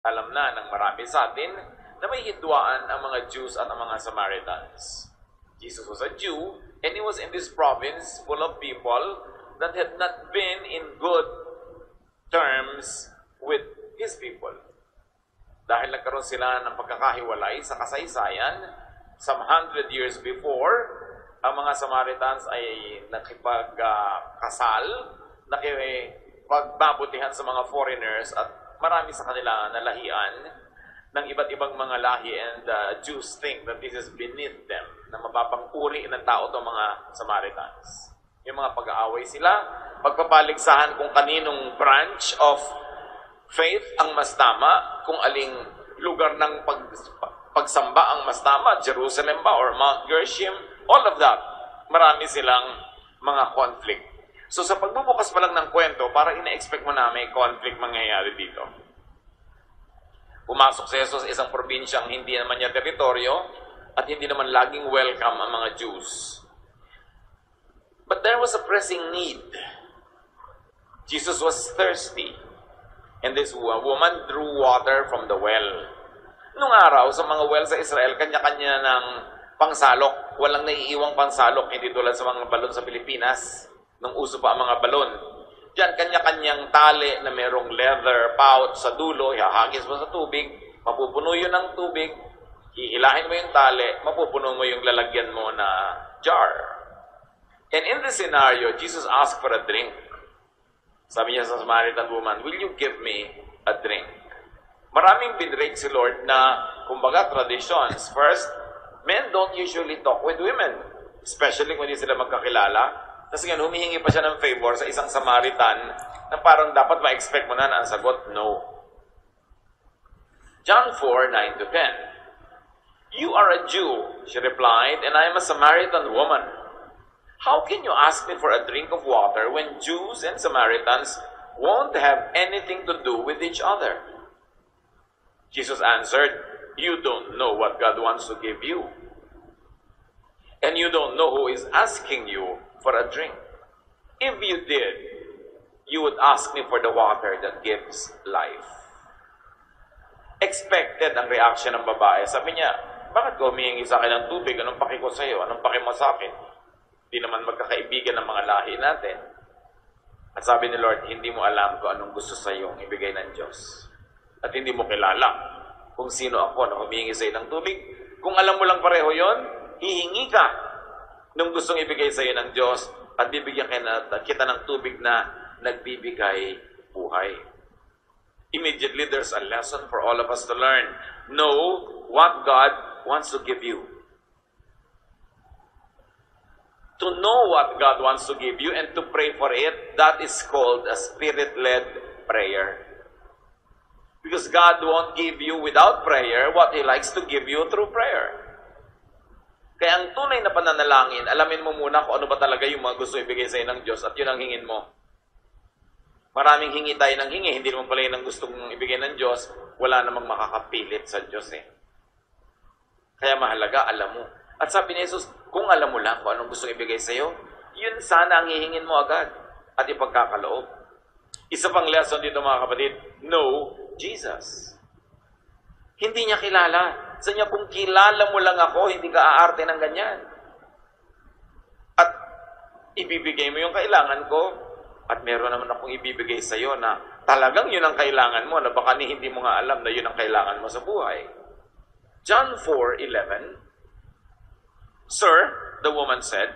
Alam na ng marami sa atin na may hidwaan ang mga Jews at ang mga Samaritans. Jesus was a Jew, and he was in this province full of people that had not been in good terms with his people. Dahil nagkaroon sila ng pagkakahiwalay sa kasaysayan, some 100 years before, ang mga Samaritans ay nakipagkasal, nakipagbabutihan sa mga foreigners at marami sa kanila nalahian ng iba't ibang mga lahi, and Jews think that this is beneath them, na mababang uri ng tao to mga Samaritans. Yung mga pag-aaway sila, pagpapaligsahan kung kaninong branch of faith ang mas tama, kung aling lugar ng pagsamba ang mas tama, Jerusalem ba or Mount Gerizim, all of that, marami silang mga conflict. So sa pagbubukas pa lang ng kwento, parang ina-expect mo na may conflict mangyayari dito. Pumasok si Jesus sa isang probinsyang hindi naman niya teritoryo at hindi naman laging welcome ang mga Jews. But there was a pressing need. Jesus was thirsty, and this woman drew water from the well. Nung araw, sa mga well sa Israel, kanya-kanya ng pangsalok. Walang naiiwang pangsalok, hindi tulad sa mga balon sa Pilipinas, nung uso pa ang mga balon. Diyan, kanya-kanyang tali na merong leather pouch sa dulo, ihahagis mo sa tubig, mapupuno yun ng tubig, ihilahin mo yung tali, mapupuno mo yung lalagyan mo na jar. And in this scenario, Jesus asked for a drink. Sabi niya sa Samaritan woman, "Will you give me a drink?" Maraming binrate si Lord na, kumbaga, traditions. First, men don't usually talk with women, especially kung hindi sila magkakilala. Tapos nga, humihingi pa siya ng favor sa isang Samaritan na parang dapat ma-expect mo na ang sagot, no. John 4:9-10. "You are a Jew," she replied, "and I am a Samaritan woman. How can you ask me for a drink of water when Jews and Samaritans won't have anything to do with each other?" Jesus answered, "You don't know what God wants to give you. And you don't know who is asking you for a drink. If you did, you would ask me for the water that gives life." Expected ang reaction ng babae. Sabi niya, "Bakit ka humihingi sa akin ng tubig? Anong paki ko sa iyo? Anong paki mo sa akin? Hindi naman magkakaibigan ng mga lahi natin." At sabi ni Lord, "Hindi mo alam kung anong gusto sa iyong ibigay ng Diyos. At hindi mo kilala kung sino ako na humihingi sa iyo ng tubig. Kung alam mo lang pareho yon, hihingi ka nung gustong ibigay sa iyo ng Diyos at bibigyan kita ng tubig na nagbibigay buhay." Immediately, there's a lesson for all of us to learn. Know what God wants to give you. To know what God wants to give you and to pray for it, that is called a Spirit-led prayer. Because God won't give you without prayer what He likes to give you through prayer. Kaya ang tunay na pananalangin, alamin mo muna kung ano ba talaga yung mga gusto ibigay sa iyo ng Diyos at yun ang hingin mo. Maraming hingi tayo ng hingi, hindi naman pala yun ang gusto mong ibigay ng Diyos, wala namang makakapilit sa Diyos eh. Kaya mahalaga, alam mo. At sabi ni Jesus, kung alam mo lang kung anong gusto ibigay sa iyo, yun sana ang hihingin mo agad at ipagkakaloob. Isa pang lesson dito mga kapatid, know Jesus. Hindi niya kilala. Sa niya, kung kilala mo lang ako, hindi ka aarte ng ganyan. At ibibigay mo yung kailangan ko, at meron naman akong ibibigay sa iyo na talagang yun ang kailangan mo, na baka hindi mo nga alam na yun ang kailangan mo sa buhay. John 4:11, "Sir," the woman said,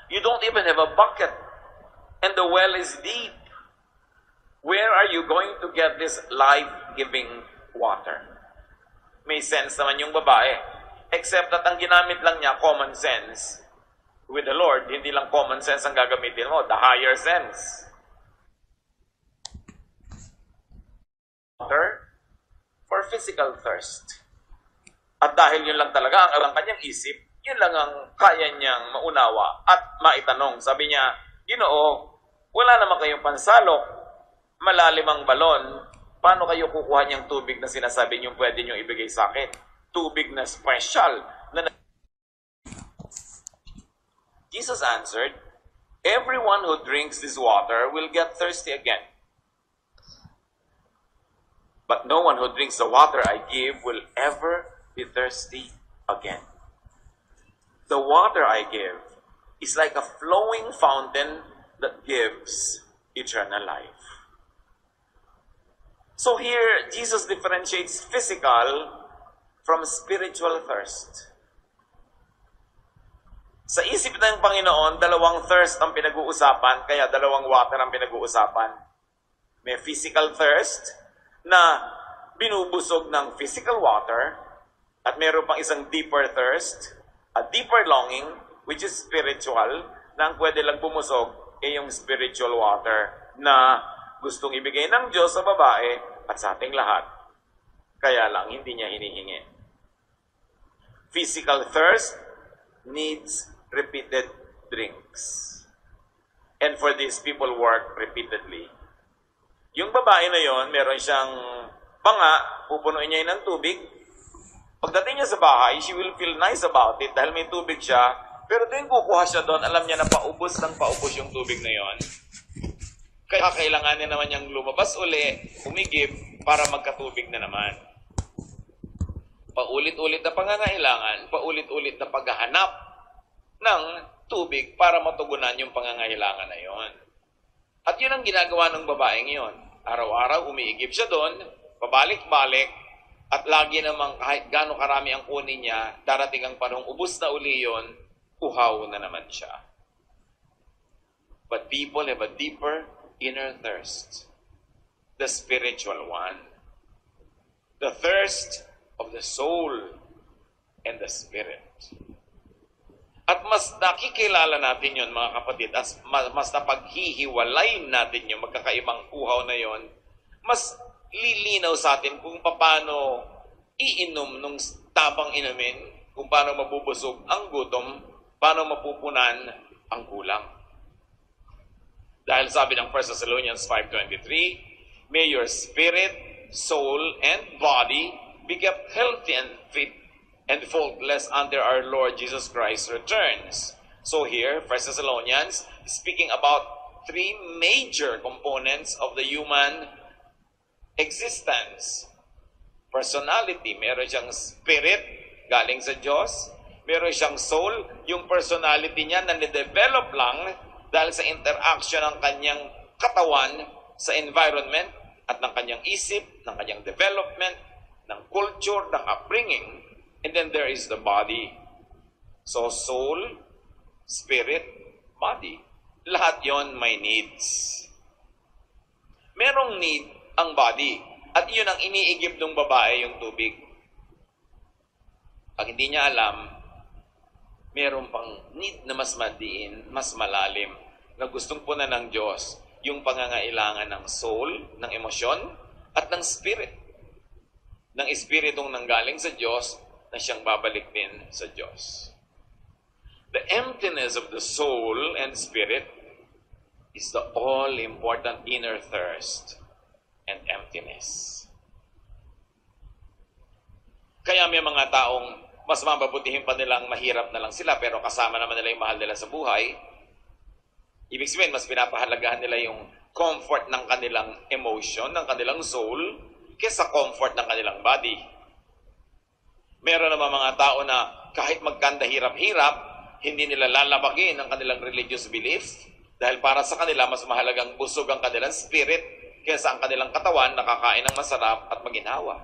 "you don't even have a bucket, and the well is deep. Where are you going to get this life-giving water?" May sense naman yung babae. Except that ang ginamit lang niya, common sense. With the Lord, hindi lang common sense ang gagamitin mo, the higher sense. Water for physical thirst. At dahil yun lang talaga ang kanyang isip, yun lang ang kaya niyang maunawa at maitanong. Sabi niya, "Ginoo, wala naman kayong pansalok, malalim ang balon, paano kayo kukuha niyang tubig na sinasabi niyong pwede niyong ibigay sa akin? Tubig na special." Jesus answered, "Everyone who drinks this water will get thirsty again. But no one who drinks the water I give will ever be thirsty again. The water I give is like a flowing fountain that gives eternal life. So here, Jesus differentiates physical from spiritual thirst. Sa isip ng Panginoon, dalawang thirst ang pinag-uusapan, kaya dalawang water ang pinag-uusapan. May physical thirst na binubusog ng physical water, at meron pang isang deeper thirst, a deeper longing, which is spiritual, na ang pwede lang bumusog ay yung spiritual water na gustong ibigay ng Diyos sa babae at sa ating lahat. Kaya lang, hindi niya hinihingi. Physical thirst needs repeated drinks. And for this, people work repeatedly. Yung babae na yon, meron siyang banga, pupunuin niya yun ng tubig. Pagdating niya sa bahay, she will feel nice about it dahil may tubig siya. Pero tuwing kukuha siya doon, alam niya na paubos ng paubos yung tubig na yon. Kaya kailangan niya naman niyang lumabas uli, umigib, para magkatubig na naman. Paulit-ulit na pangangailangan, paulit-ulit na paghahanap ng tubig para matugunan yung pangangailangan na yon. At yun ang ginagawa ng babaeng yon. Araw-araw, umiigib siya doon, pabalik-balik, at lagi namang kahit gaano karami ang kunin niya, darating ang panahong ubos na uli yon, uhaw na naman siya. But people have a deeper inner thirst. The spiritual one. The thirst of the soul and the spirit. At mas nakikilala natin yon, mga kapatid, mas napaghihiwalay natin yung magkakaibang uhaw na yon, mas lilinaw sa atin kung paano iinom nung tapang inumin, kung paano mabubusog ang gutom, paano mapupunan ang kulang. Dahil sabi ng 1 Thessalonians 5:23, may your spirit, soul, and body be kept healthy and fit and faultless under our Lord Jesus Christ's returns. So here, 1 Thessalonians is speaking about three major components of the human existence. Personality, meron siyang spirit, galing sa Diyos. Meron siyang soul, yung personality niya na nidevelop lang dahil sa interaction ng kanyang katawan sa environment at ng kanyang isip, ng kanyang development, ng culture, ng upbringing. And then there is the body. So soul, spirit, body. Lahat yon may needs. Merong need ang body. At yun ang iniigib ng babae, yung tubig. Pag hindi niya alam, meron pang need na mas madiin, mas malalim, na gustong punan ng Diyos, yung pangangailangan ng soul, ng emosyon, at ng spirit. Ng espiritong nanggaling sa Diyos, na siyang babalik din sa Diyos. The emptiness of the soul and spirit is the all-important inner thirst and emptiness. Kaya may mga taong mas mababutihin pa nilang mahirap na lang sila pero kasama naman nila yung mahal nila sa buhay. Ibig sabihin, mas pinapahalagahan nila yung comfort ng kanilang emotion, ng kanilang soul, kaysa comfort ng kanilang body. Meron naman mga tao na kahit magkanda hirap-hirap, hindi nila lalabagin ang kanilang religious belief dahil para sa kanila mas mahalagang busog ang kanilang spirit kaysa ang kanilang katawan nakakain ng masarap at maginhawa.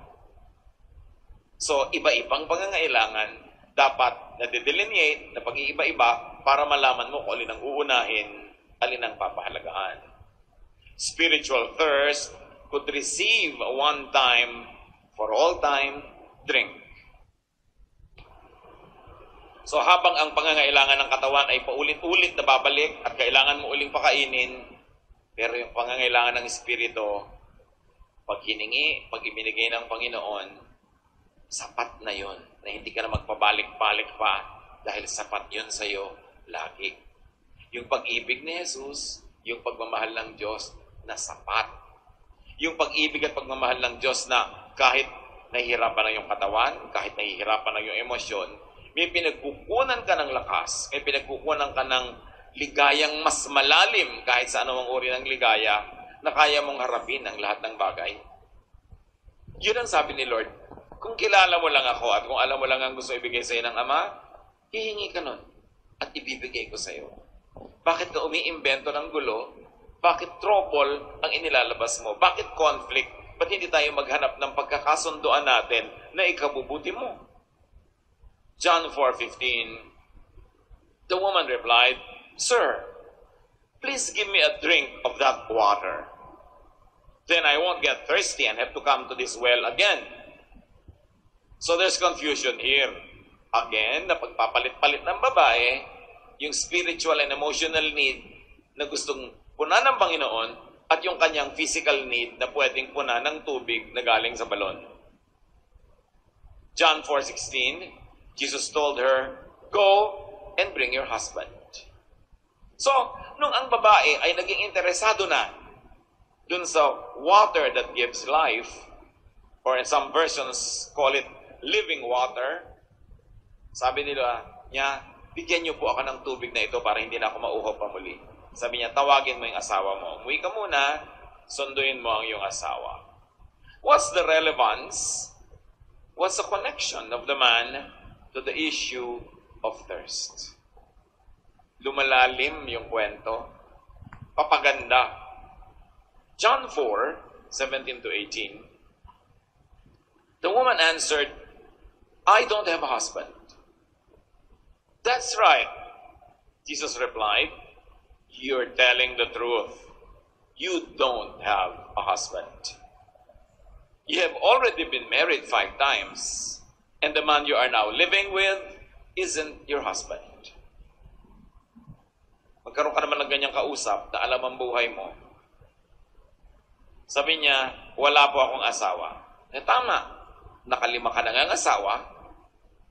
So, iba-ibang pangangailangan dapat na-delineate, na pag-iiba-iba para malaman mo kung alin ang uunahin, alin ang papahalagaan. Spiritual thirst could receive a one-time, for all time, drink. So, habang ang pangangailangan ng katawan ay paulit-ulit na babalik at kailangan mo uling pakainin, pero yung pangangailangan ng espiritu, pag hiningi, pag ibinigay ng Panginoon, sapat na yon, na hindi ka na magpabalik-balik pa dahil sapat yon sa iyo lagi. Yung pag-ibig ni Jesus, yung pagmamahal ng Diyos na sapat. Yung pag-ibig at pagmamahal ng Diyos na kahit nahihirapan na yung katawan, kahit nahihirapan na yung emosyon, may pinagkukunan ka ng lakas, may pinagkukunan ka ng ligayang mas malalim kahit sa anumang uri ng ligaya na kaya mong harapin ang lahat ng bagay. Yun ang sabi ni Lord, kung kilala mo lang ako at kung alam mo lang ang gusto ibigay sa'yo ng Ama, hihingi ka nun at ibibigay ko sa'yo. Bakit ka umiimbento ng gulo? Bakit trouble ang inilalabas mo? Bakit conflict? Ba't hindi tayo maghanap ng pagkakasunduan natin na ikabubuti mo? John 4:15, the woman replied, Sir, please give me a drink of that water. Then I won't get thirsty and have to come to this well again. So there's confusion here. Again, na pagpapalit-palit ng babae, yung spiritual and emotional need na gustong punan ng Panginoon at yung kanyang physical need na pwedeng punan ng tubig na galing sa balon. John 4:16, Jesus told her, Go and bring your husband. So, nung ang babae ay naging interesado na dun sa water that gives life, or in some versions call it living water, sabi niya, bigyan niyo po ako ng tubig na ito para hindi na ako mauhaw pa muli. Sabi niya, tawagin mo yung asawa mo. Umuwi ka muna, sunduin mo ang iyong asawa. What's the relevance? What's the connection of the man to the issue of thirst? Lumalalim yung kwento. Papaganda. John 4:17-18. The woman answered, I don't have a husband. That's right. Jesus replied, You're telling the truth. You don't have a husband. You have already been married 5 times, and the man you are now living with isn't your husband. Magkaroon ka naman ng ganyang kausap na alam ang buhay mo. Sabi niya, wala po akong asawa. Tama, nakalima ka na ng asawa,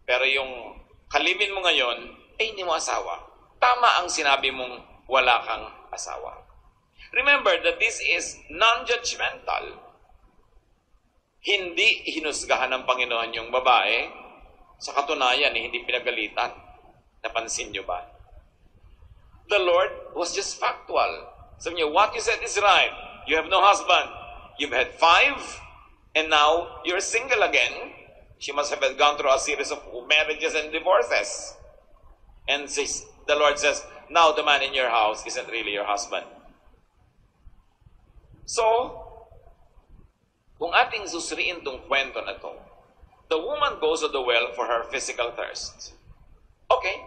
pero yung kalibin mo ngayon, ay hindi mo asawa. Tama ang sinabi mong wala kang asawa. Remember that this is non-judgmental. Hindi hinusgahan ng Panginoon yung babae. Sa katunayan, hindi pinagalitan. Napansin niyo ba? The Lord was just factual. Sabi niya, what you said is right. You have no husband. You've had 5, and now you're single again. She must have gone through a series of marriages and divorces. And the Lord says, now the man in your house isn't really your husband. So, kung ating susuriin tong kwento na to, the woman goes to the well for her physical thirst. Okay.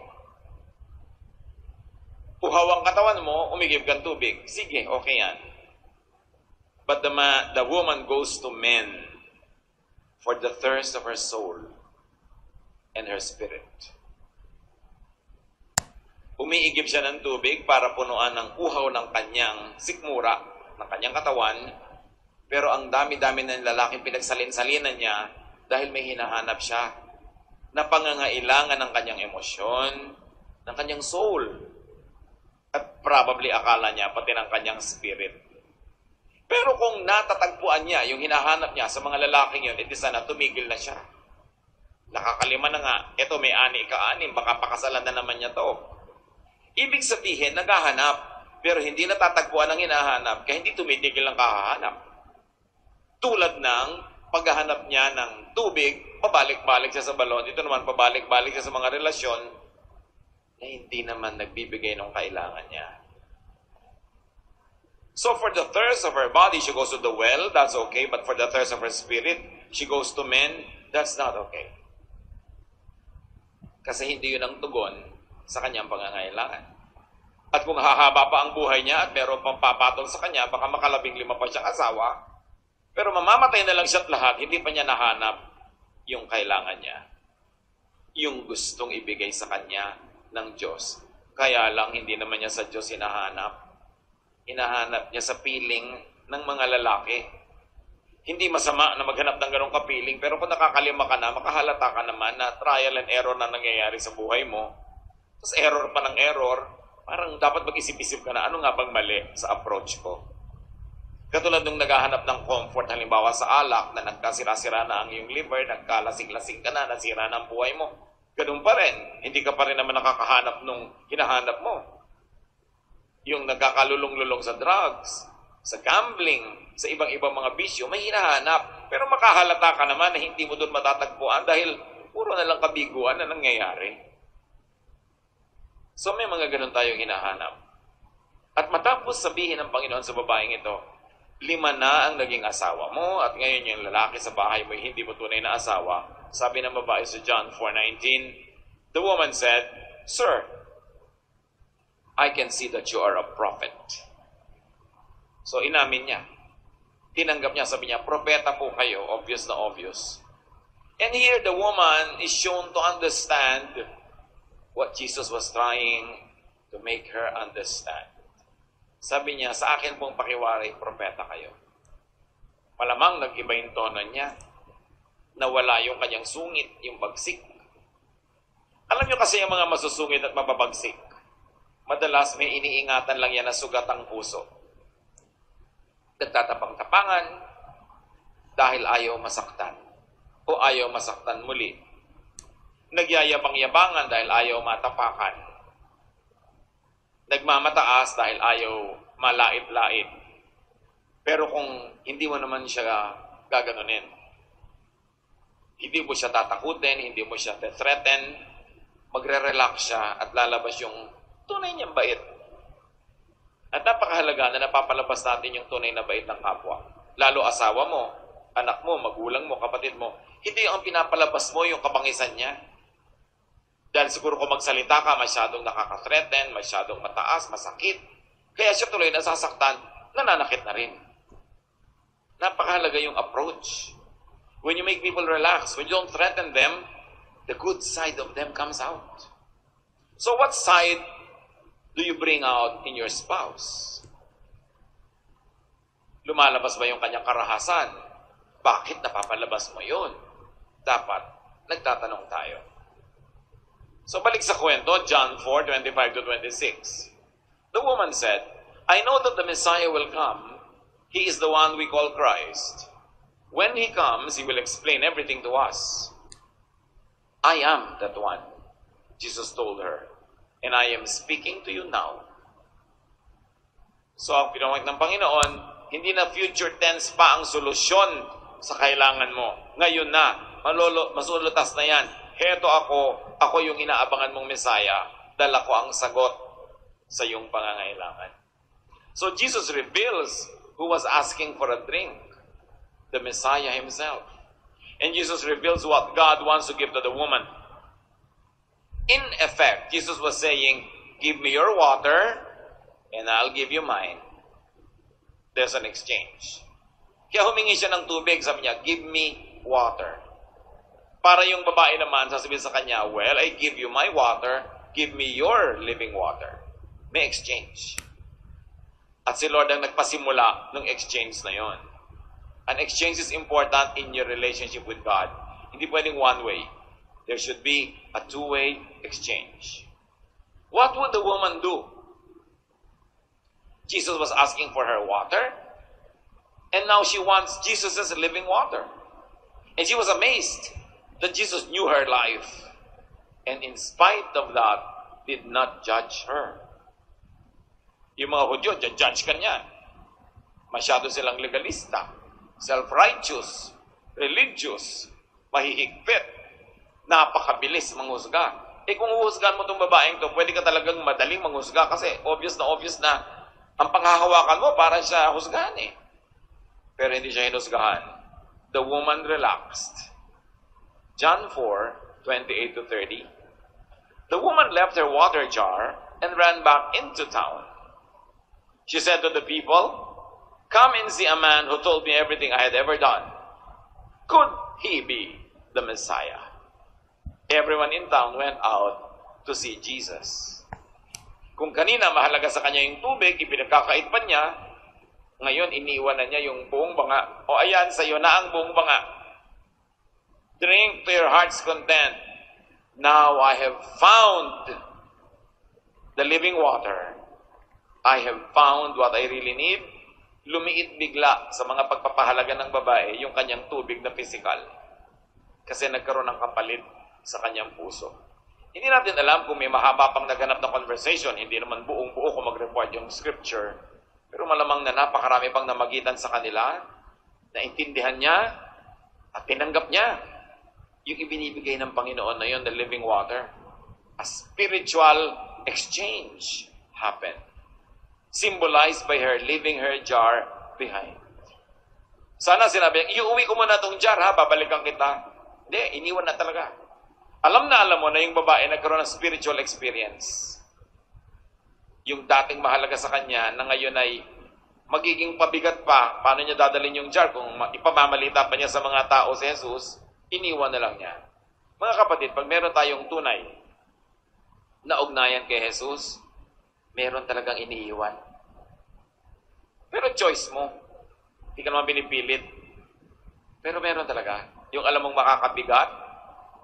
Uhaw ang katawan mo, umigib kang tubig. Sige, okay yan. But the woman goes to men for the thirst of her soul and her spirit. Umiigib siya ng tubig para punuan ng uhaw ng kanyang sikmura, ng kanyang katawan, pero ang dami-dami ng lalaking pinagsalin-salinan niya dahil may hinahanap siya na pangangailangan ng kanyang emosyon, ng kanyang soul, at probably akala niya pati ng kanyang spirit. Pero kung natatagpuan niya yung hinahanap niya sa mga lalaking yun, edi sana tumigil na siya. Nakakalima na nga, eto may 6 baka pakasalan na naman niya to. Ibig sabihin, naghahanap, pero hindi natatagpuan ang hinahanap, kaya hindi tumitigil ang kahahanap. Tulad ng paghahanap niya ng tubig, pabalik-balik siya sa balon, ito naman pabalik-balik siya sa mga relasyon na hindi naman nagbibigay ng kailangan niya. So for the thirst of her body, she goes to the well, that's okay. But for the thirst of her spirit, she goes to men, that's not okay. Kasi hindi yun ang tugon sa kanyang pangangailangan. At kung hahaba pa ang buhay niya at meron pang papatol sa kanya, baka makalabing 5 pa siyang asawa, pero mamamatay na lang siya at lahat, hindi pa niya nahanap yung kailangan niya. Yung gustong ibigay sa kanya ng Diyos. Kaya lang, hindi naman niya sa Diyos hinahanap. Hinahanap niya sa piling ng mga lalaki. Hindi masama na maghanap ng ganong kapiling, pero kung nakakalima ka na, makahalata ka naman na trial and error na nangyayari sa buhay mo. Tapos error pa ng error, parang dapat mag-isip-isip ka na, ano nga bang mali sa approach ko? Katulad nung naghahanap ng comfort, halimbawa sa alak, na nagkasira-sira na ang iyong liver, nagkalasing-lasing ka na, nasira na ang buhay mo. Ganun pa rin, hindi ka pa rin naman nakakahanap nung hinahanap mo. Yung nagkakalulong-lulong sa drugs, sa gambling, sa ibang-ibang mga bisyo, may hinahanap. pero makahalata ka naman na hindi mo doon matatagpuan dahil puro na lang kabiguan na nangyayari. So may mga ganun tayong hinahanap. At matapos sabihin ng Panginoon sa babaeng ito, 5 na ang naging asawa mo at ngayon yung lalaki sa bahay mo hindi mo tunay na asawa. Sabi ng babae sa John 4:19, the woman said, Sir, I can see that you are a prophet. So inamin niya. Tinanggap niya, sabi niya, propeta po kayo, obvious na obvious. And here the woman is shown to understand what Jesus was trying to make her understand. Sabi niya, sa akin pong pakiwari, propeta kayo. Malamang nag-iba yung tono niya. Nawala yung kanyang sungit, yung bagsik. Alam niyo kasi yung mga masusungit at mababagsik, madalas may iniingatan lang yan na sugat ang puso. Nagtatapang-tapangan dahil ayaw masaktan o ayaw masaktan muli. Nagyayabang-yabangan dahil ayaw matapakan. Nagmamataas dahil ayaw malait-lait. Pero kung hindi mo naman siya gaganunin, hindi mo siya tatakutin, hindi mo siya threaten, magre-relax siya at lalabas yung tunay niyang bait. At napakahalaga na napapalabas natin yung tunay na bait ng kapwa. Lalo asawa mo, anak mo, magulang mo, kapatid mo. Hindi ang pinapalabas mo yung kabangisan niya. Dahil siguro kung magsalita ka, masyadong nakaka-threaten, masyadong mataas, masakit. Kaya siya tuloy nasasaktan, nananakit na rin. Napakahalaga yung approach. When you make people relax, when you don't threaten them, the good side of them comes out. So what side do you bring out in your spouse? Lumalabas ba yung kanyang karahasan? Bakit napapalabas mo yun? Dapat, nagtatanong tayo. So balik sa kwento, John 4:25-26. The woman said, I know that the Messiah will come. He is the one we call Christ. When he comes, he will explain everything to us. I am that one, Jesus told her. And I am speaking to you now. So, ang pinawag ng Panginoon, hindi na future tense pa ang solusyon sa kailangan mo. Ngayon na, masulutas na yan. Heto ako yung inaabangan mong Messiah. Dala ko ang sagot sa iyong pangangailangan. So, Jesus reveals who was asking for a drink. The Messiah himself. And Jesus reveals what God wants to give to the woman. In effect, Jesus was saying, give me your water, and I'll give you mine. There's an exchange. Kaya humingi siya ng tubig, sabi niya, give me water. Para yung babae naman, sasabihin sa kanya, well, I give you my water, give me your living water. May exchange. At si Lord ang nagpasimula ng exchange na yon. An exchange is important in your relationship with God. Hindi pwedeng one way. There should be a two-way exchange. What would the woman do? Jesus was asking for her water, and now she wants Jesus' living water. And she was amazed that Jesus knew her life, and in spite of that, did not judge her. Yung mga Hudyo, judge ka niyan. Masyado silang legalista, self-righteous, religious, mahihigpit, napakabilis manghusga. Kung uhusgan mo itong babaeng to, pwede ka talagang madaling manghusga kasi obvious na ang panghahawakan mo para siya husgahan eh. Pero hindi siya hinusgahan. The woman relaxed. John 4:28-30. The woman left her water jar and ran back into town. She said to the people, come and see a man who told me everything I had ever done. Could he be the Messiah? Everyone in town went out to see Jesus. Kung kanina mahalaga sa kanya yung tubig, ipinagkakait pa niya, ngayon iniwan na niya yung buong banga. O ayan, sa'yo na ang buong banga. Drink to your heart's content. Now I have found the living water. I have found what I really need. Lumiit bigla sa mga pagpapahalaga ng babae yung kanyang tubig na physical. Kasi nagkaroon ng kapalit sa kanyang puso. Hindi natin alam kung may mahaba pang naganap na conversation. Hindi naman buong-buo kung mag-report yung scripture. Pero malamang na napakarami pang namagitan sa kanila. Naintindihan niya At tinanggap niya yung ibinibigay ng Panginoon na yun, the living water. A spiritual exchange happened, symbolized by her leaving her jar behind. Sana sinabi niya, iuwi ko muna itong jar ha, babalikan kita. Hindi, iniwan na talaga. Alam mo na yung babae nagkaroon ng spiritual experience. Yung dating mahalaga sa kanya na ngayon ay magiging pabigat pa. Paano niya dadalhin yung jar? Kung ipamamalita pa niya sa mga tao si Jesus, iniwan na lang niya. Mga kapatid, pag meron tayong tunay na ugnayan kay Jesus, meron talagang iniiwan. Pero choice mo. Hindi ka naman pinipilit. Pero meron talaga. Yung alam mong makakabigat,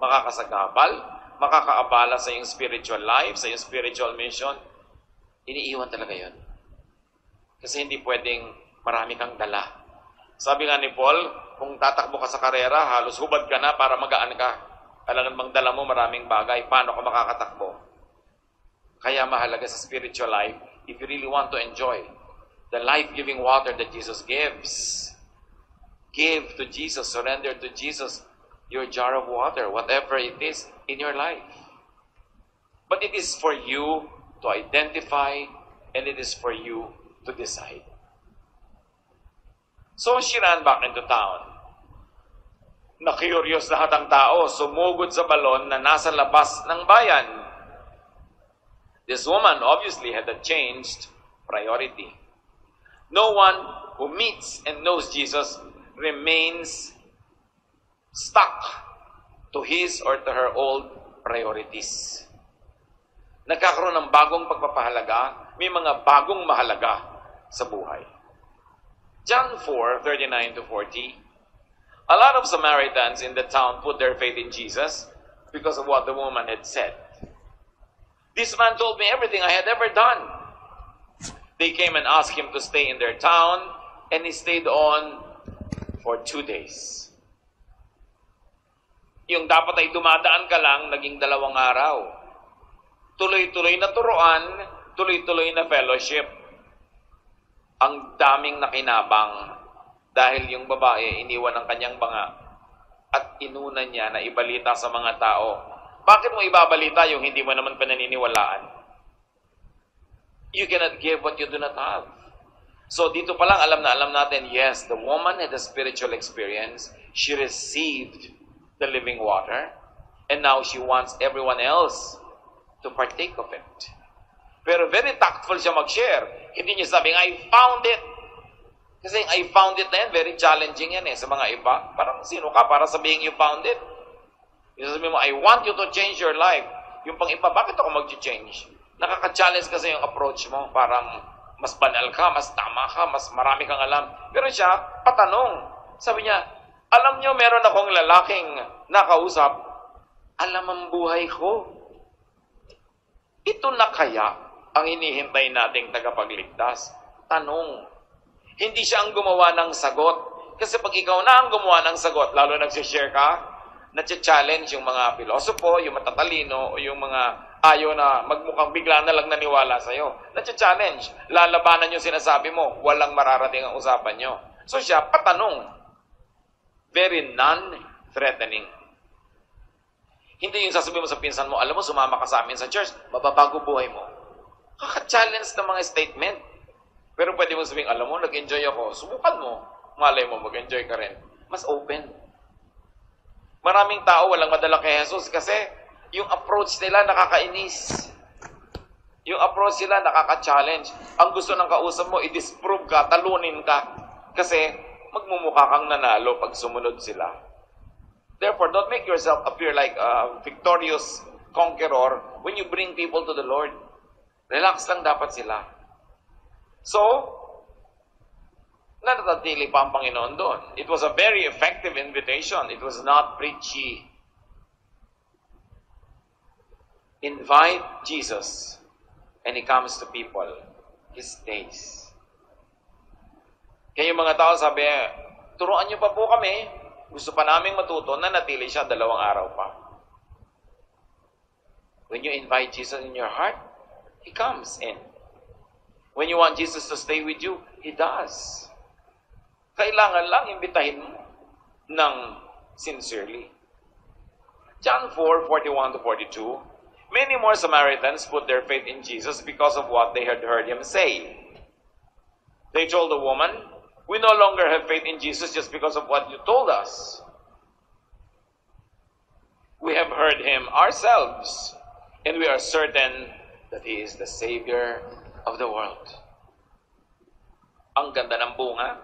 makakasagabal, makakaabala sa iyong spiritual life, sa iyong spiritual mission, iniiwan talaga yun. Kasi hindi pwedeng marami kang dala. Sabi nga ni Paul, kung tatakbo ka sa karera, halos hubad ka na para magaan ka. Kailangan bang dala mo maraming bagay, paano ka makakatakbo? Kaya mahalaga sa spiritual life, if you really want to enjoy the life-giving water that Jesus gives, give to Jesus, surrender to Jesus your jar of water, whatever it is in your life. But it is for you to identify, and it is for you to decide. So she ran back into town. Na-curious lahat ang tao, sumugod sa balon na nasa labas ng bayan. This woman obviously had a changed priority. No one who meets and knows Jesus remains stuck to his or to her old priorities. Nagkakaroon ng bagong pagpapahalaga, may mga bagong mahalaga sa buhay. John 4:39-40. A lot of Samaritans in the town put their faith in Jesus because of what the woman had said. This man told me everything I had ever done. They came and asked him to stay in their town, and he stayed on for 2 days. Yung dapat ay dumadaan ka lang, naging 2 araw. Tuloy-tuloy na turuan, tuloy-tuloy na fellowship. Ang daming nakinabang dahil yung babae iniwan ng kanyang banga at inuna niya na ibalita sa mga tao. Bakit mo ibabalita yung hindi mo naman pananiniwalaan? You cannot give what you do not have. So dito pa lang alam na alam natin, yes, the woman had a spiritual experience. She received the living water. And now she wants everyone else to partake of it. Pero very tactful siya mag-share. Hindi niya sabing, I found it. Kasi I found it na yan, very challenging yan sa mga iba. Parang sino ka para sabihin you found it? Yung sabihin mo, I want you to change your life. Yung pang iba, bakit ako mag-change? Nakaka-challenge kasi yung approach mo. Parang mas banal ka, mas tama ka, mas marami kang alam. Pero siya, patanong. Sabi niya, alam niyo, meron akong lalaking nakausap. Alam ang buhay ko. Ito na kaya ang hinihintay nating tagapagligtas? Tanong. Hindi siya ang gumawa ng sagot. Kasi pag ikaw na ang gumawa ng sagot, lalo nagsishare ka, na-challenge yung mga pilosopo, yung matatalino, o yung mga ayaw na magmukhang bigla na lang naniwala sa'yo. Na-challenge. Lalabanan yung sinasabi mo. Walang mararating ang usapan nyo. So siya, patanong. Very non-threatening. Hindi yung sasabihin mo sa pinsan mo, alam mo, sumama ka sa amin sa church, mababago buhay mo. Kaka-challenge ng mga statement. Pero pwede mo sabihin, alam mo, nag-enjoy ako. Subukan mo. Malay mo, mag-enjoy ka rin. Mas open. Maraming tao walang madala kay Jesus kasi yung approach nila nakakainis. Yung approach nila nakaka-challenge. Ang gusto ng kausap mo, i-disprove ka, talunin ka. Kasi magmumukha kang nanalo pag sumunod sila. Therefore, don't make yourself appear like a victorious conqueror when you bring people to the Lord. Relax lang dapat sila. So, nanatili pa ang Panginoon doon. It was a very effective invitation. It was not preachy. Invite Jesus and He comes to people. He stays. Kaya yung mga tao sabi, turuan niyo pa po kami. Gusto pa naming matuto na natili siya 2 araw pa. When you invite Jesus in your heart, He comes in. When you want Jesus to stay with you, He does. Kailangan lang imbitahin mo ng sincerely. John 4:41-42, many more Samaritans put their faith in Jesus because of what they had heard him say. They told the woman, "We no longer have faith in Jesus just because of what you told us. We have heard him ourselves, and we are certain that he is the Savior of the world." Ang ganda ng bunga.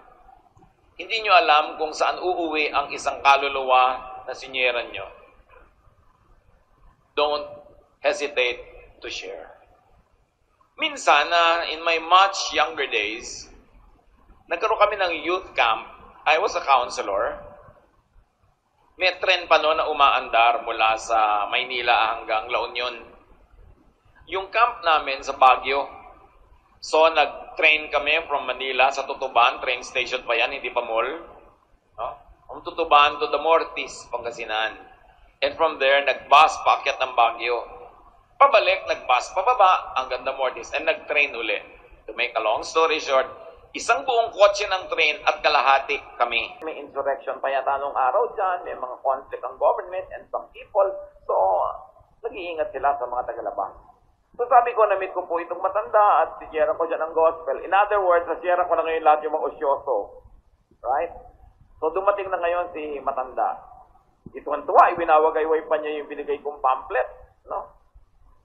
Hindi nyo alam kung saan uuwi ang isang kaluluwa na sinyeran nyo. Don't hesitate to share. Minsan, in my much younger days, nagkaroon kami ng youth camp. I was a counselor. May trend pa noon na umaandar mula sa Maynila hanggang La Union. Yung camp namin sa Baguio. So, nag-train kami from Manila sa Tutuban. Train station pa yan, hindi pa mall. No? From Tutuban to the Mortis, Pangasinan. And from there, nag-bus paakyat ng Baguio. Pabalik, nag-bus pababa hanggang the Mortis. And nag-train uli. To make a long story short, isang buong kotse ng train at kalahati kami. May insurrection pa yata nung araw dyan. May mga conflict ang government and some people. So, nag-iingat sila sa mga tagalabas. So sabi ko, na-meet ko po itong matanda at siyera ko dyan ang gospel. In other words, nasiyera ko na ngayon lahat yung mga osyoso. Right? So dumating na ngayon si matanda. Ituwan-tuwa, ibinawagayway pa niya yung binigay kong pamphlet. No?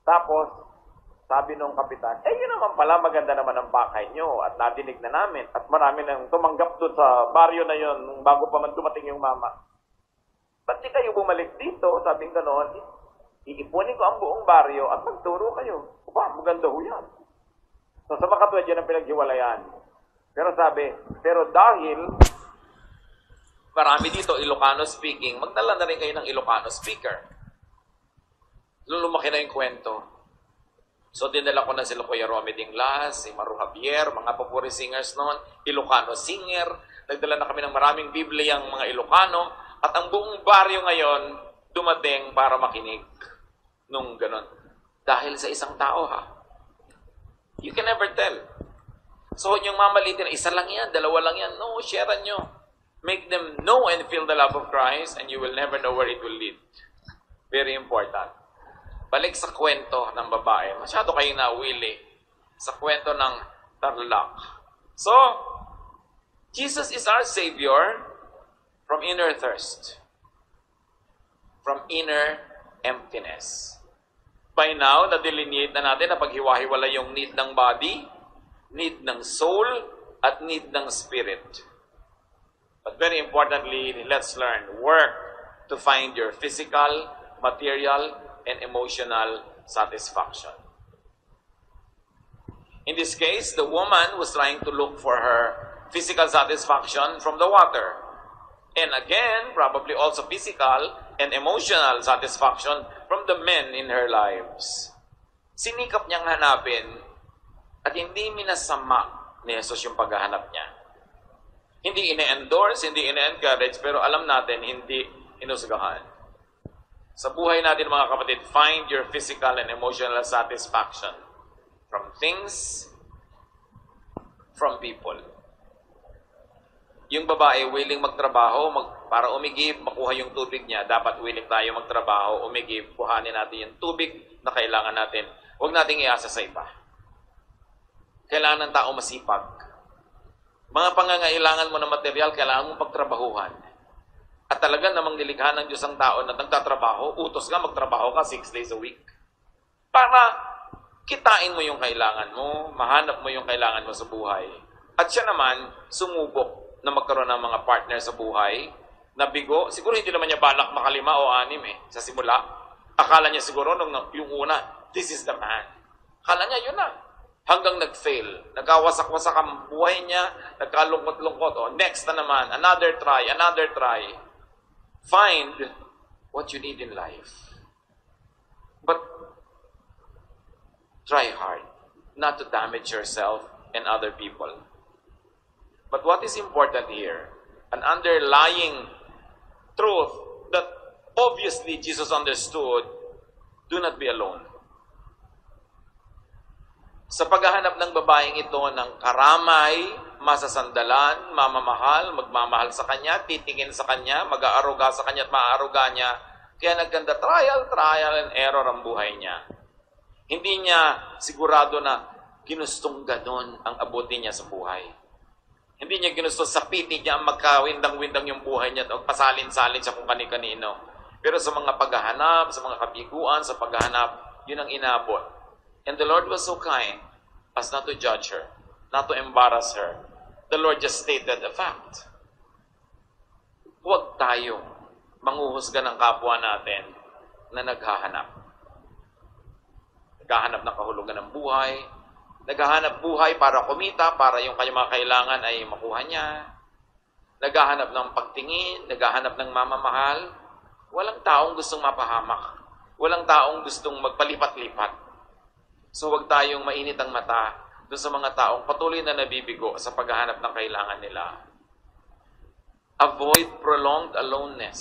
Tapos, sabi nung kapitan, yun naman pala, maganda naman ang bakay nyo at nadinig na namin. At marami nang tumanggap doon sa baryo na yun bago pa man dumating yung mama. Ba't di kayo bumalik dito? Sabing gano'n, iipunin ko ang buong baryo at magturo kayo. Maganda ho yan. So sa makatwad yan ang pinaghiwalayan. Pero sabi, pero dahil marami dito Ilocano speaking, magdala na rin kayo ng Ilocano speaker. Lumaki na yung kwento. So dinala ko na sila Kuya Romy Dinglas, si Maru Javier, mga papuri singers noon, Ilocano singer. Nagdala na kami ng maraming Biblia ang mga Ilocano. At ang buong baryo ngayon, dumating para makinig. Nung ganon. Dahil sa isang tao, You can never tell. So, yung mamalitin, isa lang yan, dalawa lang yan. No, sharean nyo. Make them know and feel the love of Christ and you will never know where it will lead. Very important. Balik sa kwento ng babae. Masyado kayong nawili sa kwento ng Tarlac. So, Jesus is our Savior from inner thirst. From inner emptiness. By now, na-delineate na natin na paghiwa-hiwala yung need ng body, need ng soul, at need ng spirit. But very importantly, let's learn, work to find your physical, material, and emotional satisfaction. In this case, the woman was trying to look for her physical satisfaction from the water. And again, probably also physical and emotional satisfaction from the men in her lives. Sinikap niyang hanapin at hindi minasama ni Jesus yung paghahanap niya. Hindi ine-endorse, hindi ine-encourage, pero alam natin, hindi inusgahan. Sa buhay natin mga kapatid, find your physical and emotional satisfaction from things, from people. Yung babae willing magtrabaho para umigib, makuha yung tubig niya. Dapat willing tayo magtrabaho, umigib, kuhanin natin yung tubig na kailangan natin. Huwag nating iasa sa iba. Kailangan ng tao masipag. Mga pangangailangan mo na material, kailangan mong pagtrabahuhan. At talaga namang nilikha ng Diyos ang tao na nagtatrabaho, utos nga magtrabaho ka 6 days a week. Para kitain mo yung kailangan mo, mahanap mo yung kailangan mo sa buhay. At siya naman, sumubok na magkaroon ng mga partner sa buhay, na bigo, siguro hindi naman niya balak makalima o 6 sa simula. Akala niya siguro nung yung una, this is the man. Akala niya yun na. Hanggang nag-fail. Nagkawasak-wasak ang buhay niya, nagkalungkot-lungkot. Next na naman, another try, another try. Find what you need in life. But try hard not to damage yourself and other people. But what is important here, an underlying truth that obviously Jesus understood, do not be alone. Sa paghahanap ng babaeng ito ng karamay, masasandalan, mamamahal, magmamahal sa kanya, titingin sa kanya, mag-aaruga sa kanya at maaaruga niya. Kaya nagganda trial and error ang buhay niya. Hindi niya sigurado na ginustong ganon ang abutin niya sa buhay. Hindi niya ginusto sapitin niya ang magkawindang-windang yung buhay niya at pasalin-salin siya kung kani-kanino. Pero sa mga paghahanap, sa mga kabiguan, sa paghahanap, yun ang inabot. And the Lord was so kind as not to judge her, not to embarrass her. The Lord just stated a fact. Huwag tayo manghuhusga ng kapwa natin na naghahanap. Naghahanap ng kahulugan ng buhay, naghahanap buhay para kumita, para yung kanyang mga kailangan ay makuha niya. Naghahanap ng pagtingin, naghahanap ng mamamahal. Walang taong gustong mapahamak. Walang taong gustong magpalipat-lipat. So huwag tayong mainit ang mata doon sa mga taong patuloy na nabibigo sa paghahanap ng kailangan nila. Avoid prolonged aloneness.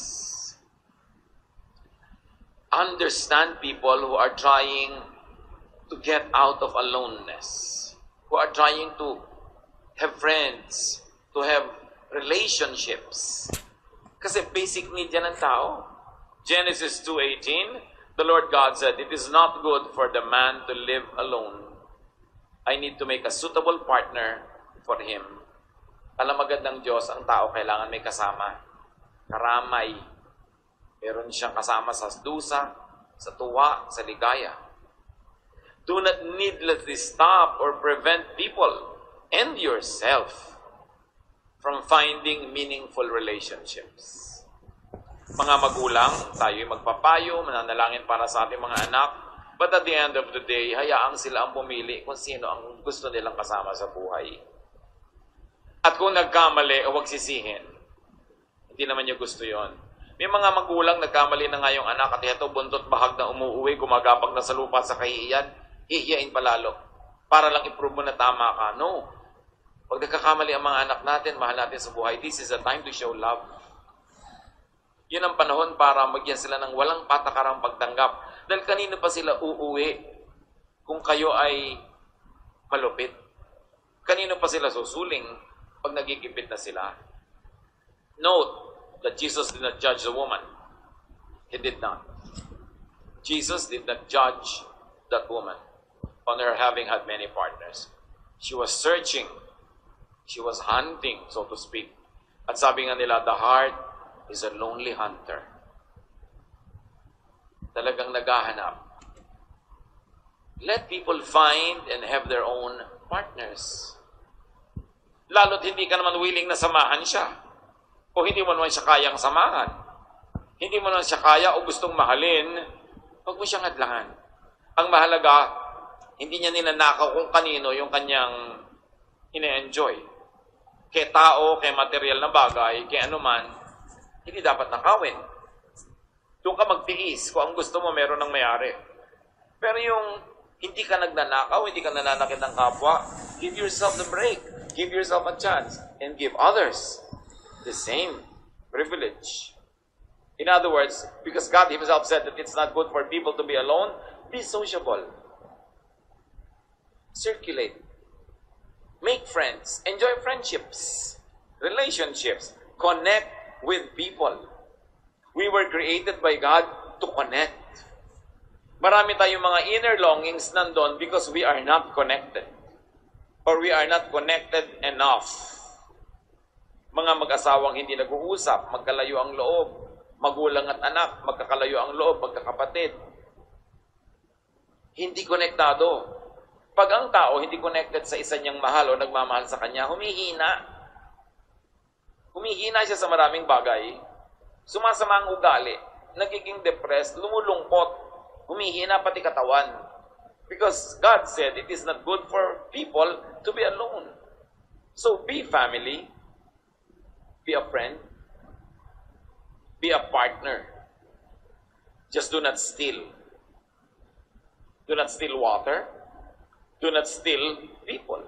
Understand people who are trying to get out of aloneness, who are trying to have friends, to have relationships. Kasi basic need yan ng tao. Genesis 2:18, the Lord God said, "It is not good for the man to live alone. I need to make a suitable partner for him." Alam agad ng Diyos, ang tao kailangan may kasama. Karamay. Meron siyang kasama sa dusa, sa tuwa, sa ligaya. Do not needlessly stop or prevent people and yourself from finding meaningful relationships. Mga magulang, tayo'y magpapayo, mananalangin para sa ating mga anak, but at the end of the day, hayaang sila ang pumili kung sino ang gusto nilang kasama sa buhay. At kung nagkamali, huwag sisihin. Hindi naman niya gusto yon. May mga magulang nagkamali na nga yung anak at ito buntot bahag na umuuwi, gumagapag na sa lupa sa kahihiyan, hihiyain palalo. Para lang i-prove mo na tama ka. No. Pag nagkakamali ang mga anak natin, mahal natin sa buhay, this is the time to show love. Yun ang panahon para magyan sila ng walang patakarang pagtanggap. Dahil kanino pa sila uuwi kung kayo ay malupit? Kanino pa sila susuling pag nagigipit na sila? Note that Jesus did not judge the woman. He did not. Jesus did not judge that woman on her having had many partners. She was searching. She was hunting, so to speak. At sabi nga nila, the heart is a lonely hunter. Talagang naghahanap. Let people find and have their own partners. Lalo't hindi ka naman willing na samahan siya. O hindi mo naman siya kayang samahan. Hindi mo naman siya kaya o gustong mahalin, huwag mo siyang hadlangan. Ang mahalaga, hindi niya ninanakaw kung kanino yung kanyang ine-enjoy. Kay tao, kay material na bagay, kay anuman, hindi dapat nakawin. Doon ka magtiis kung ang gusto mo meron ng mayari. Pero yung hindi ka nagnanakaw, hindi ka nananakit ng kapwa, give yourself the break. Give yourself a chance. And give others the same privilege. In other words, because God Himself said that it's not good for people to be alone, be sociable. Circulate. Make friends. Enjoy friendships. Relationships. Connect with people. We were created by God to connect. Marami tayong mga inner longings nandun because we are not connected. Or we are not connected enough. Mga mag-asawang hindi nag-uusap, magkalayo ang loob. Magulang at anak, magkakalayo ang loob, magkakapatid. Hindi konektado. Pag ang tao hindi connected sa isa niyang mahal o nagmamahal sa kanya, humihina. Humihina siya sa maraming bagay. Sumasama ang ugali. Nagiging depressed, lumulungkot. Humihina pati katawan. Because God said it is not good for people to be alone. So be family. Be a friend. Be a partner. Just do not steal. Do not steal water. Do not steal people.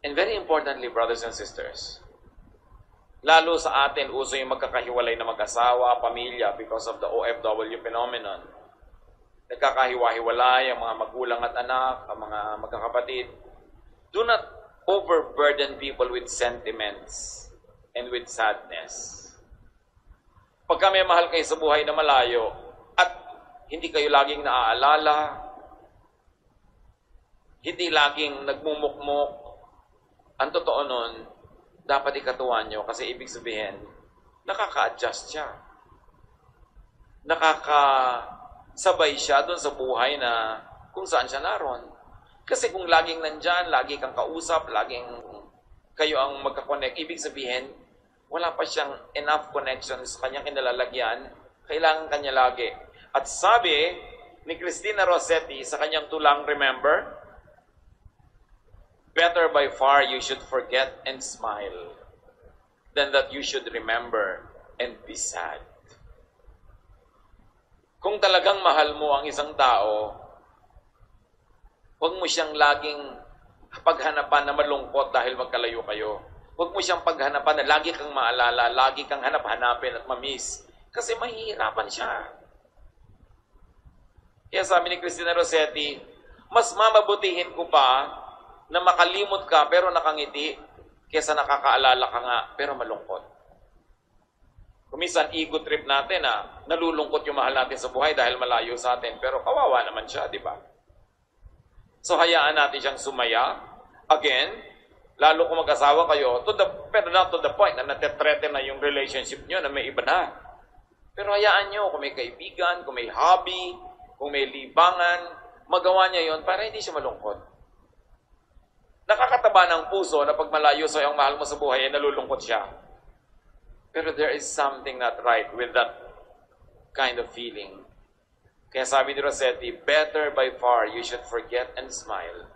And very importantly, brothers and sisters, lalo sa atin, uso yung magkakahiwalay na mag-asawa, pamilya, because of the OFW phenomenon. Nagkakahiwa-hiwalay ang mga magulang at anak, ang mga magkakapatid. Do not overburden people with sentiments and with sadness. Pagka may mahal kayo sa buhay na malayo at hindi kayo laging naaalala, hindi laging nagmumukmok, ang totoo nun, dapat ikatuwa nyo kasi ibig sabihin, nakaka-adjust siya. Nakakasabay siya doon sa buhay na kung saan siya naroon. Kasi kung laging nandyan, lagi kang kausap, laging kayo ang magkakonect, ibig sabihin, wala pa siyang enough connections sa kanyang kinalalagyan, kailangan kanya lagi. At sabi ni Cristina Rossetti sa kanyang tulang Remember, better by far you should forget and smile than that you should remember and be sad. Kung talagang mahal mo ang isang tao, huwag mo siyang laging paghanapan na malungkot dahil magkalayo kayo. Huwag mo siyang paghanapan na lagi kang maalala, lagi kang hanap-hanapin at mamiss. Kasi mahihirapan siya. Kaya sabi ni Cristina Rossetti, mas mamabutihin ko pa na makalimot ka pero nakangiti kesa nakakaalala ka nga pero malungkot. Kuminsan ego trip natin na nalulungkot yung mahal natin sa buhay dahil malayo sa atin pero kawawa naman siya, di ba? So hayaan natin siyang sumaya. Again, lalo kung mag-asawa kayo, pero not to the point na natetreten na yung relationship nyo na may iba na. Pero hayaan nyo, kung may kaibigan, kung may hobby, kung may libangan, magawa niya yon para hindi siya malungkot. Nakakataba ng puso na pag malayo sa iyong mahal mo sa buhay, ay nalulungkot siya. Pero there is something not right with that kind of feeling. Kaya sabi ni Rossetti, better by far you should forget and smile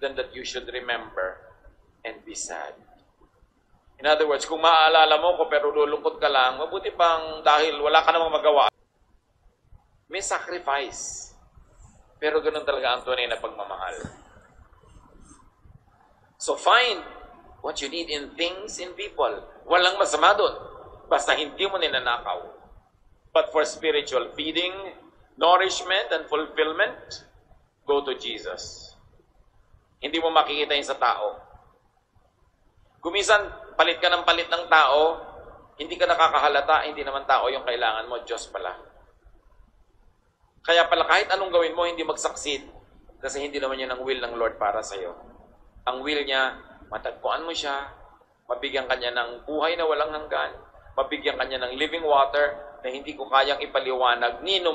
than that you should remember and be sad. In other words, kung maaalala mo ko pero lulungkot ka lang, mabuti pang dahil wala ka namang magawa. May sacrifice. Pero ganun talaga ang tunay na pagmamahal. So find what you need in things, in people. Walang masama doon. Basta hindi mo ninanakaw. But for spiritual feeding, nourishment, and fulfillment, go to Jesus. Hindi mo makikita yun sa tao. Kumisan, palit ka ng palit ng tao, hindi ka nakakahalata, hindi naman tao yung kailangan mo, Diyos pala. Kaya pala kahit anong gawin mo, hindi mag-succeed kasi hindi naman yun ang will ng Lord para sa'yo. Ang will niya, matagpuan mo siya, mabigyan kanya ng buhay na walang hanggan, mabigyan kanya ng living water na hindi ko kayang ipaliwanag nino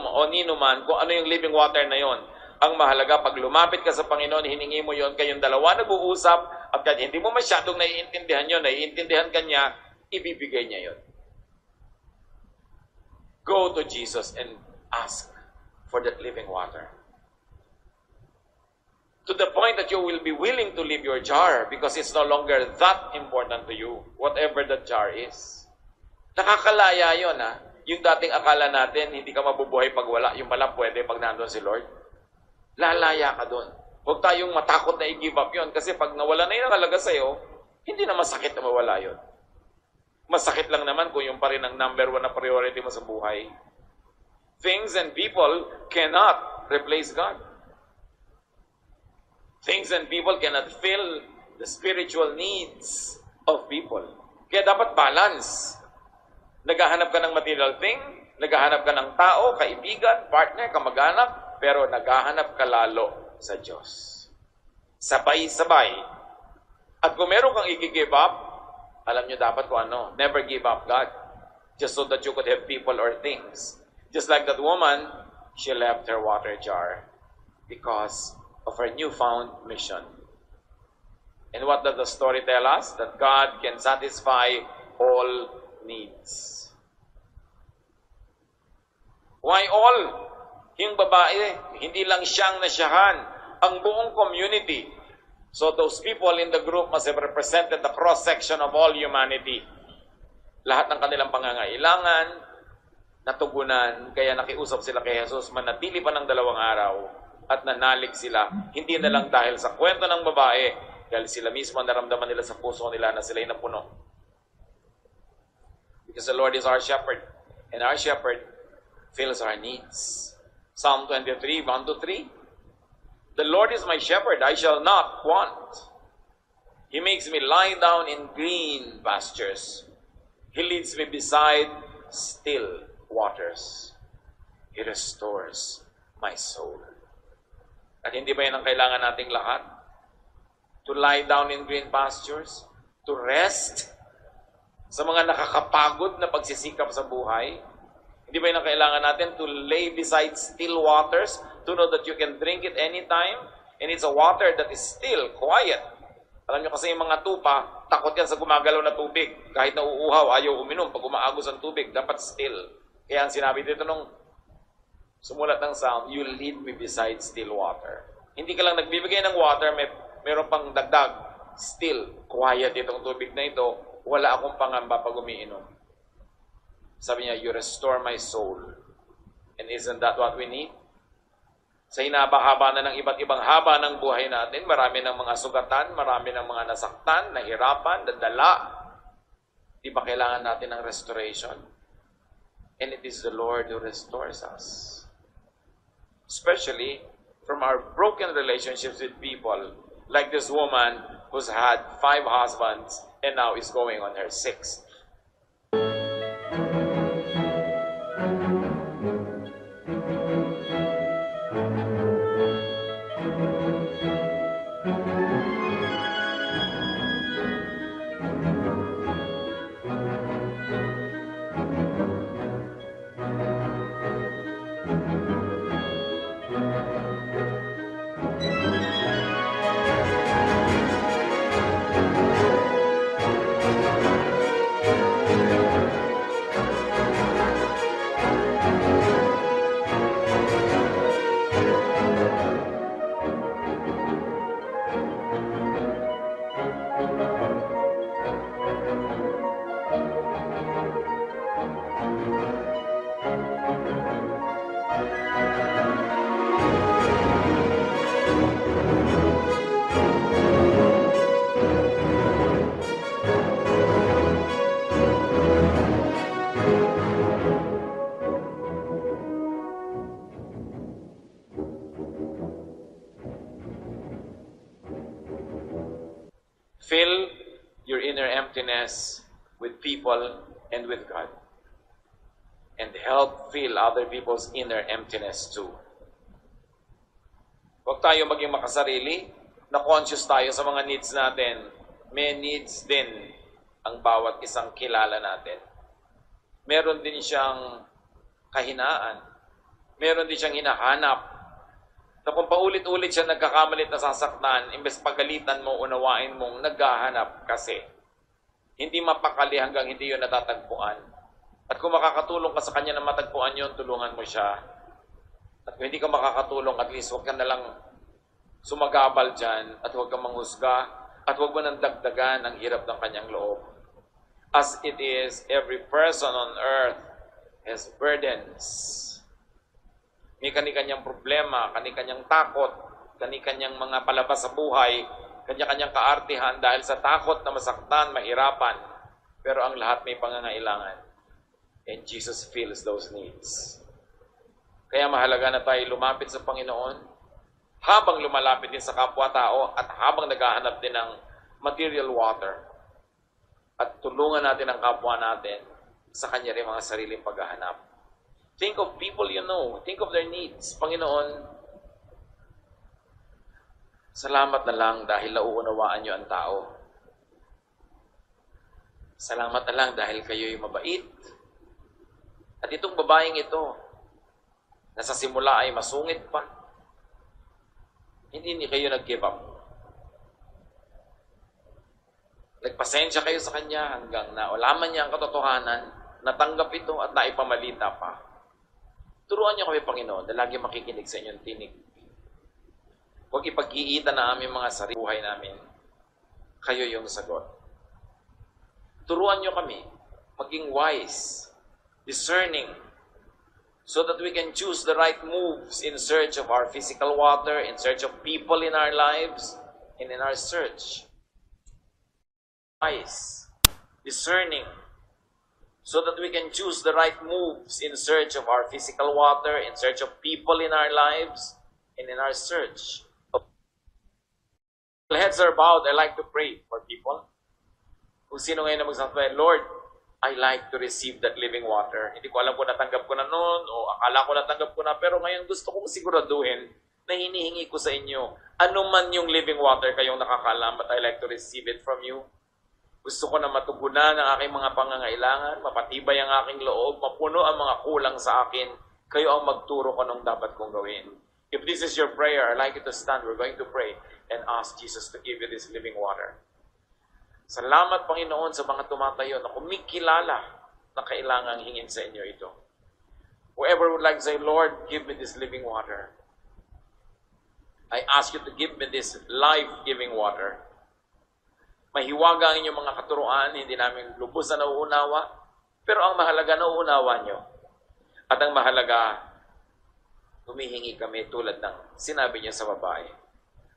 man kung ano yung living water na yon. Ang mahalaga, pag lumapit ka sa Panginoon, hiningi mo yon, kayong dalawa nag-uusap, at kahit hindi mo masyadong naiintindihan yun, naiintindihan ka niya, ibibigay niya yon. Go to Jesus and ask for that living water. To the point that you will be willing to leave your jar because it's no longer that important to you, whatever that jar is. Nakakalaya yun, ha? Yung dating akala natin, hindi ka mabubuhay pag wala, yung pala pwede pag nandun si Lord. Lalaya ka doon. Huwag tayong matakot na i-give up yun kasi pag nawala na yung nakalaga sa'yo, hindi na masakit na mawala yun. Masakit lang naman kung yung pa rin ang number one na priority mo sa buhay. Things and people cannot replace God. Things and people cannot fill the spiritual needs of people. Kaya dapat balance. Naghahanap ka ng material thing, naghahanap ka ng tao, kaibigan, partner, kamag-anak, pero naghahanap ka lalo sa Diyos. Sabay-sabay. At kung meron kang i-give up, alam nyo dapat kung ano, never give up God. Just so that you could have people or things. Just like that woman, she left her water jar because of her newfound mission. And what does the story tell us? That God can satisfy all needs. Why all? Yung babae, hindi lang siyang nasyahan, ang buong community. So those people in the group must have represented the cross-section of all humanity. Lahat ng kanilang pangangailangan, natugunan, kaya nakiusap sila kay Jesus, manatili pa ng 2 araw at nanalig sila. Hindi na lang dahil sa kwento ng babae, dahil sila mismo naramdaman nila sa puso nila na sila'y napuno. Because the Lord is our shepherd, and our shepherd fills our needs. Psalm 23, 1-3. The Lord is my shepherd, I shall not want. He makes me lie down in green pastures. He leads me beside still waters. He restores my soul. At hindi ba yan ang kailangan nating lahat? To lie down in green pastures? To rest sa mga nakakapagod na pagsisikap sa buhay? Hindi ba yan ang kailangan natin? To lay beside still waters? To know that you can drink it anytime? And it's a water that is still, quiet. Alam niyo kasi yung mga tupa, takot yan sa gumagalaw na tubig. Kahit na uuhaw, ayaw uminom. Pag umaagos ang tubig, dapat still. Kaya ang sinabi dito nung sumulat ng Psalm, you lead me beside still water. Hindi ka lang nagbibigay ng water, meron pang dagdag. Still, quiet itong tubig na ito. Wala akong pangamba pag umiinom. Sabi niya, you restore my soul. And isn't that what we need? Sa hinaba-haba na ng iba't ibang haba ng buhay natin, marami ng mga sugatan, marami ng mga nasaktan, nahirapan, nadala. Di ba kailangan natin ng restoration? And it is the Lord who restores us. Especially from our broken relationships with people, like this woman who's had 5 husbands and now is going on her 6th. Fill your inner emptiness with people and with God. And help fill other people's inner emptiness too. Huwag tayo maging makasarili, na conscious tayo sa mga needs natin. May needs din ang bawat isang kilala natin. Meron din siyang kahinaan. Meron din siyang hinahanap. Na kung paulit-ulit siya nagkakamalit na sasaktan, imbes pagalitan mo, unawain mong naghahanap kasi. Hindi mapakali hanggang hindi yun natatagpuan. At kung makakatulong ka sa kanya na matagpuan yun, tulungan mo siya. At kung hindi ka makakatulong, at least huwag ka na lang sumagabal dyan, at huwag kang manghusga, at huwag mo nang dagdagan ang hirap ng kanyang loob. As it is, every person on earth has burdens. May kani-kanyang problema, kani-kanyang takot, kani-kanyang mga palabas sa buhay, kanya-kanyang kaartihan dahil sa takot na masaktan, mahirapan. Pero ang lahat may pangangailangan. And Jesus fills those needs. Kaya mahalaga na tayo lumapit sa Panginoon habang lumalapit din sa kapwa-tao at habang naghahanap din ng material water. At tulungan natin ang kapwa natin sa kanya rin mga sariling paghahanap. Think of people you know. Think of their needs. Panginoon, salamat na lang dahil nauunawaan niyo ang tao. Salamat na lang dahil kayo'y mabait. At itong babaeng ito, na sa simula ay masungit pa, hindi kayo nag-give up. Nagpasensya kayo sa kanya hanggang naulaman niya ang katotohanan, natanggap ito at naipamalita pa. Turuan niyo kami, Panginoon, na lagi makikinig sa inyong tinig. Huwag ipag-iita na aming mga sarili buhay namin. Kayo yung sagot. Turuan niyo kami maging wise, discerning, so that we can choose the right moves in search of our physical water, in search of people in our lives, and in our search. Wise, discerning, so that we can choose the right moves in search of our physical water, in search of people in our lives, and in our search Heads are bowed, I like to pray for people. Kung sino ngayon na magsasabi, Lord, I like to receive that living water. Hindi ko alam kung natanggap ko na noon o akala ko natanggap ko na, pero ngayon gusto kong siguraduhin na hinihingi ko sa inyo, ano man yung living water kayong nakakaalam, but I like to receive it from you. Gusto ko na matugunan ang aking mga pangangailangan, mapatibay ang aking loob, mapuno ang mga kulang sa akin. Kayo ang magturo ko nung dapat kong gawin. If this is your prayer, I'd like you to stand. We're going to pray and ask Jesus to give you this living water. Salamat, Panginoon, sa mga tumatayo na kumikilala na kailangang hingin sa inyo ito. Whoever would like to say, Lord, give me this living water. I ask you to give me this life-giving water. Mahiwaga ang inyong mga katuruan, hindi namin lubos na nauunawa, pero ang mahalaga nauunawa nyo. At ang mahalaga, humihingi kami tulad ng sinabi niya sa babae.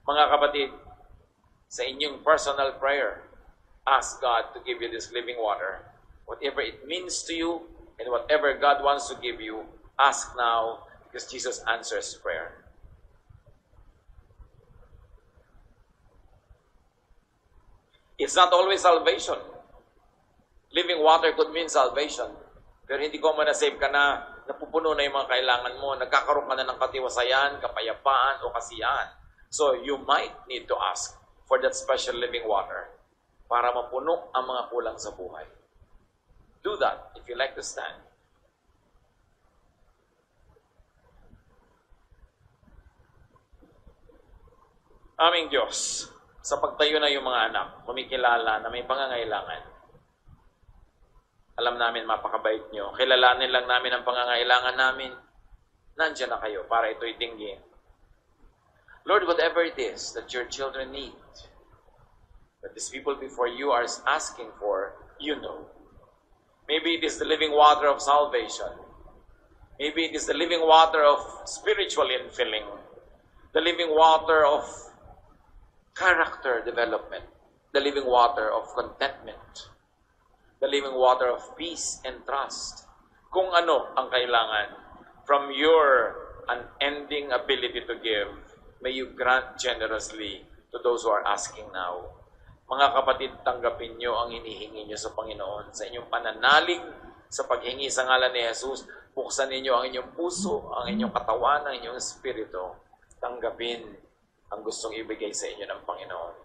Mga kapatid, sa inyong personal prayer, ask God to give you this living water. Whatever it means to you, and whatever God wants to give you, ask now, because Jesus answers prayer. It's not always salvation. Living water could mean salvation. Pero hindi ko man na-save ka na, napupuno na yung mga kailangan mo, nagkakaroon ka na ng katiwasayan, kapayapaan, o kasiyahan. So, you might need to ask for that special living water para mapuno ang mga kulang sa buhay. Do that if you like to stand. Aming Diyos, sa pagtayo na yung mga anak, kumikilala na may pangangailangan. Alam namin mapakabait nyo. Kilalanin lang namin ang pangangailangan namin. Nandiyan na kayo para ito'y tinggin. Lord, whatever it is that your children need, that these people before you are asking for, you know. Maybe it is the living water of salvation. Maybe it is the living water of spiritual infilling. The living water of character development. The living water of contentment. The living water of peace and trust. Kung ano ang kailangan from your unending ability to give, may you grant generously to those who are asking now. Mga kapatid, tanggapin nyo ang hinihingi nyo sa Panginoon. Sa inyong pananalig, sa paghingi sa ngalan ni Jesus, buksan ninyo ang inyong puso, ang inyong katawan, ang inyong espiritu. Tanggapin ang gustong ibigay sa inyo ng Panginoon.